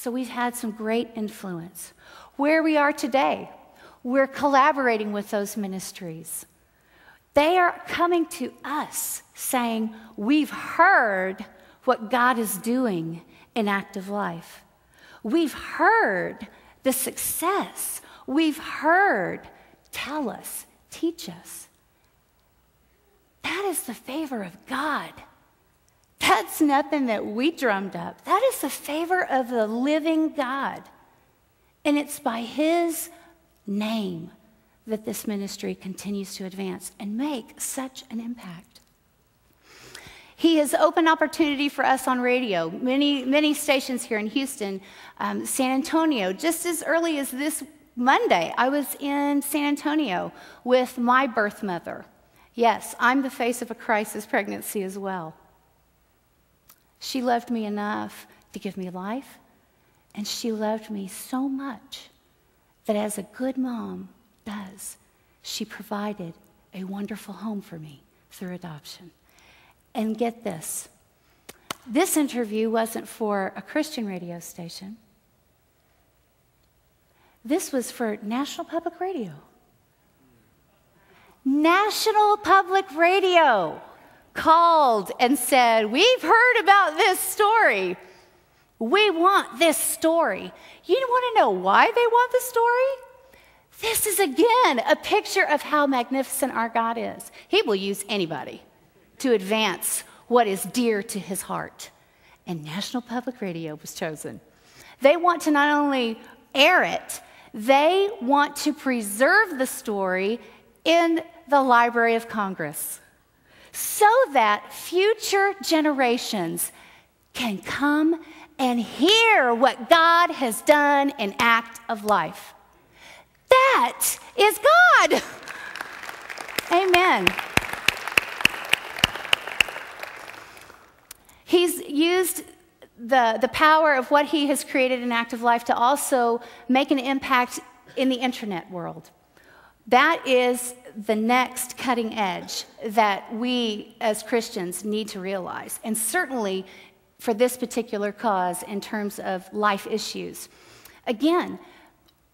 So we've had some great influence. Where we are today, we're collaborating with those ministries. They are coming to us saying, we've heard what God is doing in active life. We've heard the success. We've heard, tell us, teach us. That is the favor of God. That's nothing that we drummed up. That is the favor of the living God. And it's by His name that this ministry continues to advance and make such an impact. He has opened opportunity for us on radio, many stations here in Houston, San Antonio. Just as early as this Monday, I was in San Antonio with my birth mother. Yes, I'm the face of a crisis pregnancy as well. She loved me enough to give me life, and she loved me so much that as a good mom does, she provided a wonderful home for me through adoption. And get this, this interview wasn't for a Christian radio station. This was for National Public Radio. National Public Radio called and said, we've heard about this story. We want this story. You want to know why they want the story? This is, again, a picture of how magnificent our God is. He will use anybody to advance what is dear to His heart. And National Public Radio was chosen. They want to not only air it, they want to preserve the story in the Library of Congress so that future generations can come and hear what God has done in act of life. That is God. Amen. He's used the power of what He has created in active life to also make an impact in the internet world. That is the next cutting edge that we as Christians need to realize, and certainly for this particular cause in terms of life issues. Again,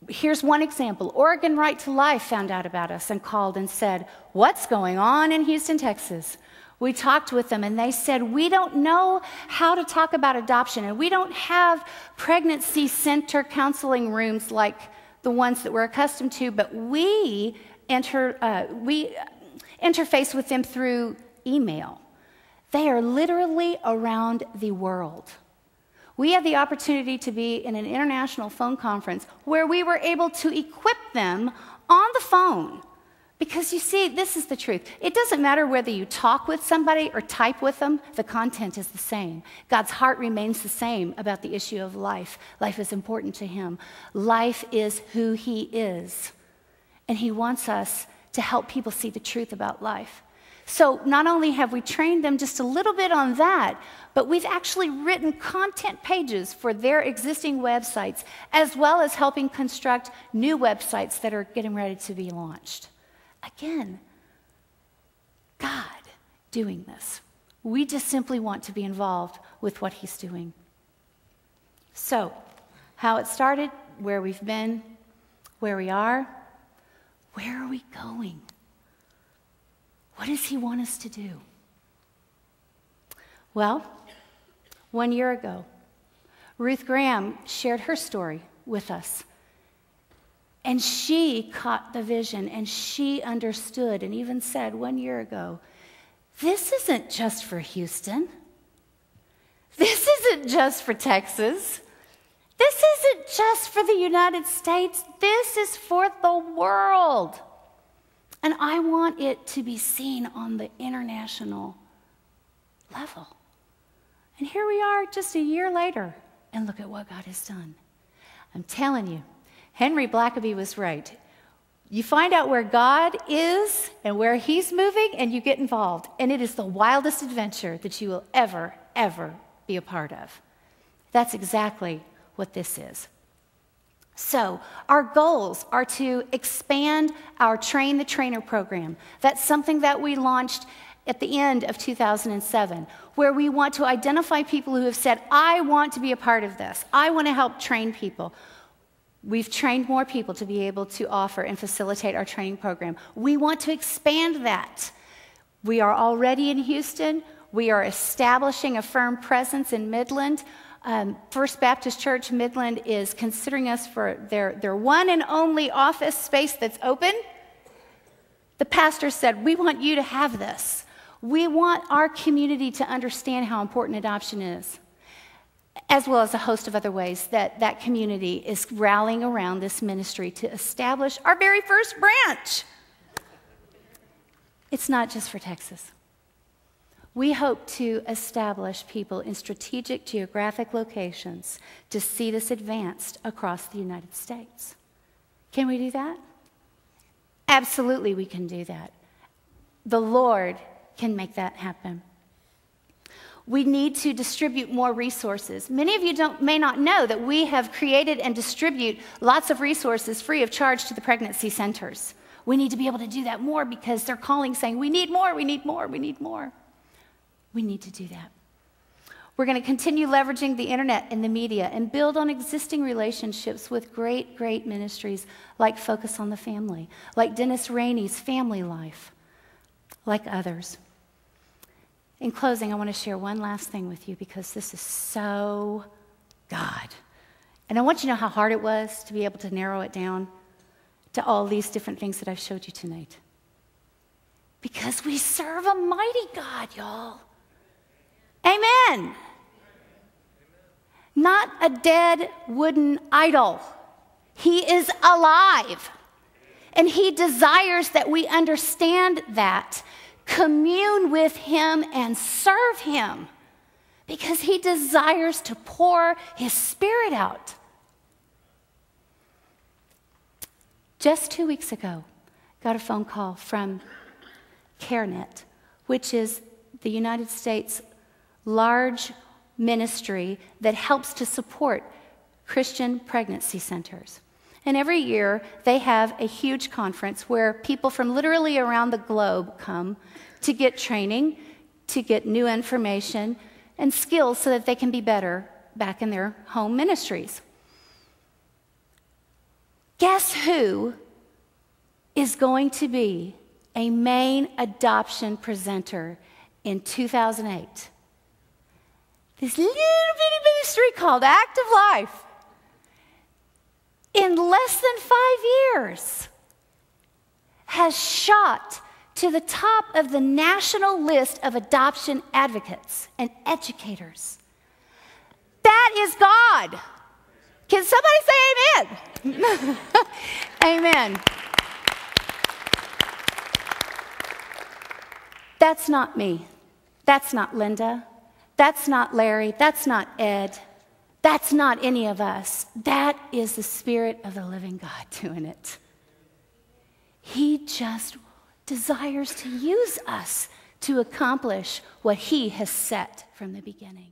here's one example. Oregon Right to Life found out about us and called and said, what's going on in Houston, Texas? We talked with them and they said, we don't know how to talk about adoption, and we don't have pregnancy center counseling rooms like the ones that we're accustomed to, but we interface with them through email. They are literally around the world. We had the opportunity to be in an international phone conference where we were able to equip them on the phone. Because you see, this is the truth. It doesn't matter whether you talk with somebody or type with them, the content is the same. God's heart remains the same about the issue of life. Life is important to Him. Life is who He is. And He wants us to help people see the truth about life. So not only have we trained them just a little bit on that, but we've actually written content pages for their existing websites, as well as helping construct new websites that are getting ready to be launched. Again, God doing this. We just simply want to be involved with what He's doing. So, how it started, where we've been, where we are, where are we going? What does He want us to do? Well, 1 year ago, Ruth Graham shared her story with us. And she caught the vision, and she understood and even said 1 year ago, this isn't just for Houston. This isn't just for Texas. This isn't just for the United States. This is for the world. And I want it to be seen on the international level. And here we are just a year later, and look at what God has done. I'm telling you, Henry Blackaby was right. You find out where God is and where He's moving, and you get involved. And it is the wildest adventure that you will ever, ever be a part of. That's exactly what this is. So our goals are to expand our Train the Trainer program. That's something that we launched at the end of 2007, where we want to identify people who have said, I want to be a part of this. I want to help train people. We've trained more people to be able to offer and facilitate our training program. We want to expand that. We are already in Houston. We are establishing a firm presence in Midland. First Baptist Church Midland is considering us for their one and only office space that's open. The pastor said, we want you to have this. We want our community to understand how important adoption is, as well as a host of other ways that community is rallying around this ministry to establish our very first branch. It's not just for Texas. We hope to establish people in strategic geographic locations to see this advanced across the United States. Can we do that? Absolutely, we can do that. The Lord can make that happen. We need to distribute more resources. Many of you may not know that we have created and distribute lots of resources free of charge to the pregnancy centers. We need to be able to do that more because they're calling saying, we need more, we need more, we need more. We need to do that. We're going to continue leveraging the internet and the media and build on existing relationships with great, great ministries like Focus on the Family, like Dennis Rainey's Family Life, like others. In closing, I want to share one last thing with you because this is so God. And I want you to know how hard it was to be able to narrow it down to all these different things that I've showed you tonight. Because we serve a mighty God, y'all. Amen. Not a dead wooden idol. He is alive. And he desires that we understand that, commune with him, and serve him. Because he desires to pour his Spirit out. Just 2 weeks ago, got a phone call from CareNet, which is the United States' large ministry that helps to support Christian pregnancy centers. And every year, they have a huge conference where people from literally around the globe come to get training, to get new information and skills so that they can be better back in their home ministries. Guess who is going to be a main adoption presenter in 2008? This little bitty ministry called Active Life. In less than 5 years, has shot to the top of the national list of adoption advocates and educators. That is God. Can somebody say amen? Amen. That's not me. That's not Linda. That's not Larry. That's not Ed. That's not any of us. That is the Spirit of the living God doing it. He just desires to use us to accomplish what he has set from the beginning.